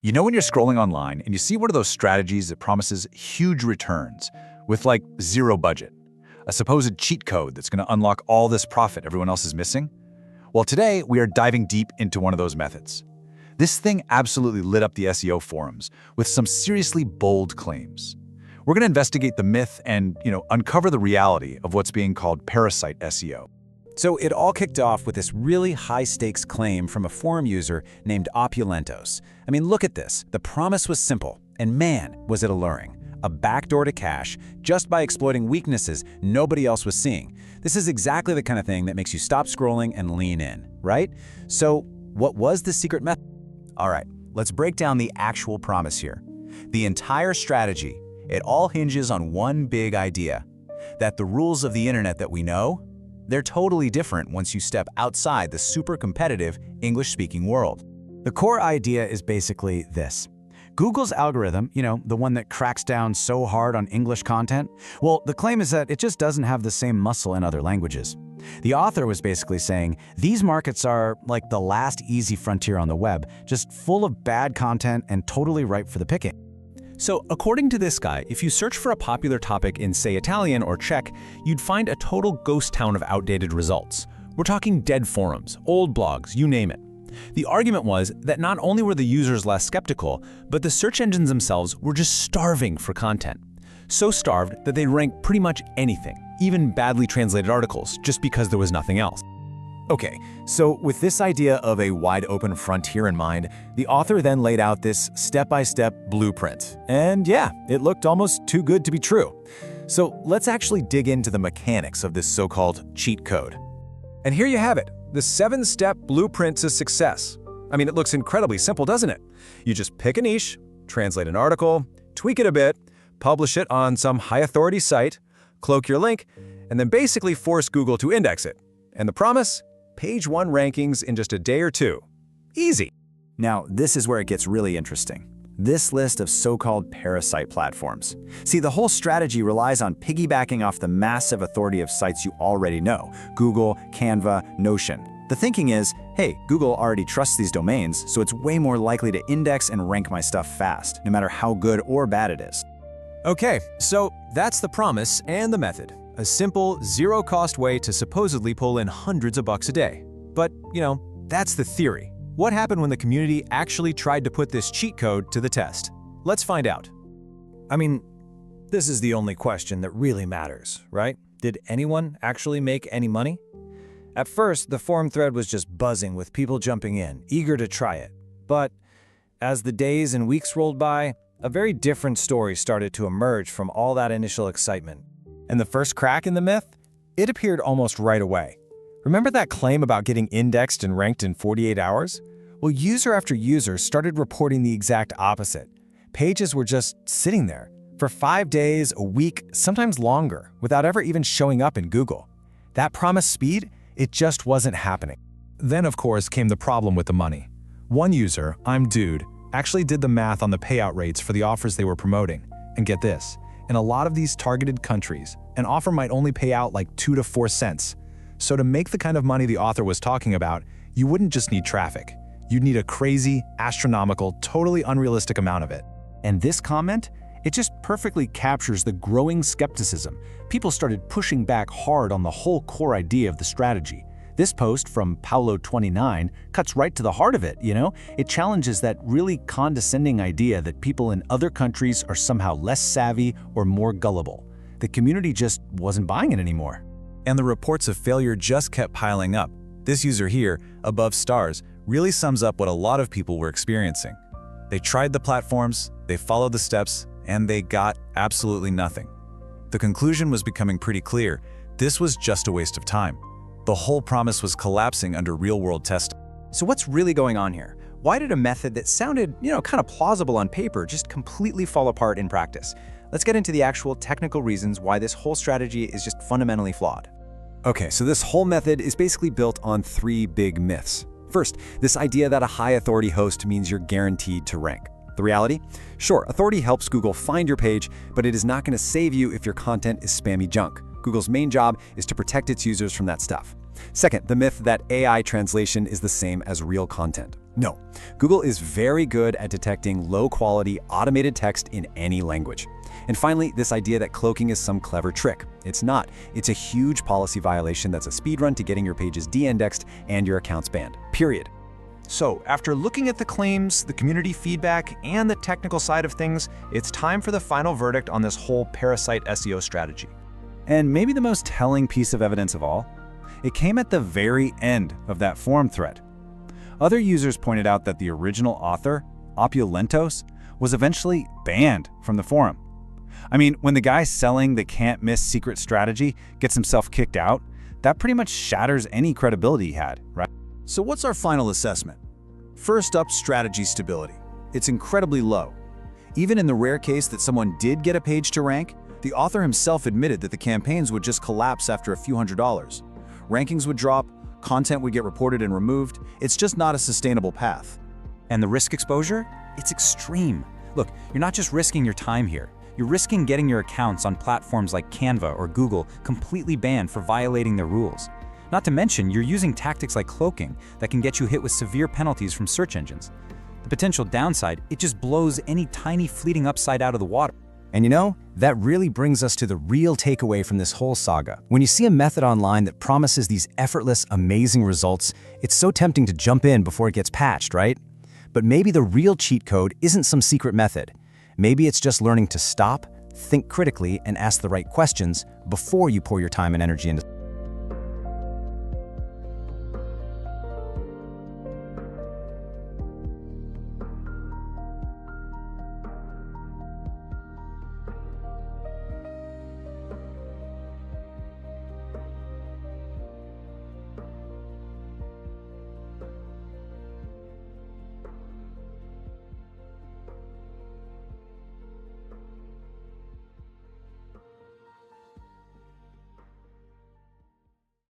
You know when you're scrolling online and you see one of those strategies that promises huge returns with like zero budget, a supposed cheat code that's going to unlock all this profit everyone else is missing? Well, today we are diving deep into one of those methods. This thing absolutely lit up the SEO forums with some seriously bold claims. We're going to investigate the myth and, uncover the reality of what's being called parasite SEO. So it all kicked off with this really high-stakes claim from a forum user named Opulentos. I mean, look at this. The promise was simple, and man, was it alluring. A backdoor to cash, just by exploiting weaknesses nobody else was seeing. This is exactly the kind of thing that makes you stop scrolling and lean in, right? So what was the secret method? All right, let's break down the actual promise here. The entire strategy, it all hinges on one big idea, that the rules of the internet that we know, they're totally different once you step outside the super competitive English-speaking world. The core idea is basically this. Google's algorithm, the one that cracks down so hard on English content, well, the claim is that it just doesn't have the same muscle in other languages. The author was basically saying, these markets are like the last easy frontier on the web, just full of bad content and totally ripe for the picking. So according to this guy, if you search for a popular topic in, say, Italian or Czech, you'd find a total ghost town of outdated results. We're talking dead forums, old blogs, you name it. The argument was that not only were the users less skeptical, but the search engines themselves were just starving for content. So starved that they'd rank pretty much anything, even badly translated articles, just because there was nothing else. Okay, so with this idea of a wide-open frontier in mind, the author then laid out this step-by-step blueprint. And yeah, it looked almost too good to be true. So let's actually dig into the mechanics of this so-called cheat code. And here you have it, the 7-step blueprint to success. I mean, it looks incredibly simple, doesn't it? You just pick a niche, translate an article, tweak it a bit, publish it on some high-authority site, cloak your link, and then basically force Google to index it. And the promise? Page 1 rankings in just a day or two. Easy. Now, this is where it gets really interesting. This list of so-called parasite platforms. See, the whole strategy relies on piggybacking off the massive authority of sites you already know, Google, Canva, Notion. The thinking is, hey, Google already trusts these domains, so it's way more likely to index and rank my stuff fast, no matter how good or bad it is. Okay, so that's the promise and the method. A simple, zero-cost way to supposedly pull in hundreds of bucks a day. But, that's the theory. What happened when the community actually tried to put this cheat code to the test? Let's find out. I mean, this is the only question that really matters, right? Did anyone actually make any money? At first, the forum thread was just buzzing with people jumping in, eager to try it. But as the days and weeks rolled by, a very different story started to emerge from all that initial excitement. And the first crack in the myth? It appeared almost right away. Remember that claim about getting indexed and ranked in 48 hours? Well, user after user started reporting the exact opposite. Pages were just sitting there for 5 days, a week, sometimes longer, without ever even showing up in Google. That promised speed, it just wasn't happening. Then, of course, came the problem with the money. One user, I'm Dude, actually did the math on the payout rates for the offers they were promoting. And get this. In a lot of these targeted countries, an offer might only pay out like 2 to 4 cents. So to make the kind of money the author was talking about, you wouldn't just need traffic. You'd need a crazy, astronomical, totally unrealistic amount of it. And this comment, it just perfectly captures the growing skepticism. People started pushing back hard on the whole core idea of the strategy. This post from Paulo29 cuts right to the heart of it, It challenges that really condescending idea that people in other countries are somehow less savvy or more gullible. The community just wasn't buying it anymore. And the reports of failure just kept piling up. This user here, above stars, really sums up what a lot of people were experiencing. They tried the platforms, they followed the steps, and they got absolutely nothing. The conclusion was becoming pretty clear. This was just a waste of time. The whole promise was collapsing under real-world testing. So what's really going on here? Why did a method that sounded, kind of plausible on paper just completely fall apart in practice? Let's get into the actual technical reasons why this whole strategy is just fundamentally flawed. Okay, so this whole method is basically built on 3 big myths. First, this idea that a high-authority host means you're guaranteed to rank. The reality? Sure, authority helps Google find your page, but it is not going to save you if your content is spammy junk. Google's main job is to protect its users from that stuff. Second, the myth that AI translation is the same as real content. No, Google is very good at detecting low-quality, automated text in any language. And finally, this idea that cloaking is some clever trick. It's not. It's a huge policy violation that's a speedrun to getting your pages de-indexed and your accounts banned. Period. So, after looking at the claims, the community feedback, and the technical side of things, it's time for the final verdict on this whole Parasite SEO strategy. And maybe the most telling piece of evidence of all, it came at the very end of that forum thread. Other users pointed out that the original author, Opulentos, was eventually banned from the forum. I mean, when the guy selling the can't-miss secret strategy gets himself kicked out, that pretty much shatters any credibility he had, right? So what's our final assessment? First up, strategy stability. It's incredibly low. Even in the rare case that someone did get a page to rank, the author himself admitted that the campaigns would just collapse after a few $100s. Rankings would drop, content would get reported and removed. It's just not a sustainable path. And the risk exposure? It's extreme. Look, you're not just risking your time here. You're risking getting your accounts on platforms like Canva or Google completely banned for violating their rules. Not to mention, you're using tactics like cloaking that can get you hit with severe penalties from search engines. The potential downside, it just blows any tiny fleeting upside out of the water. And you know, that really brings us to the real takeaway from this whole saga. When you see a method online that promises these effortless, amazing results, it's so tempting to jump in before it gets patched, right? But maybe the real cheat code isn't some secret method. Maybe it's just learning to stop, think critically, and ask the right questions before you pour your time and energy into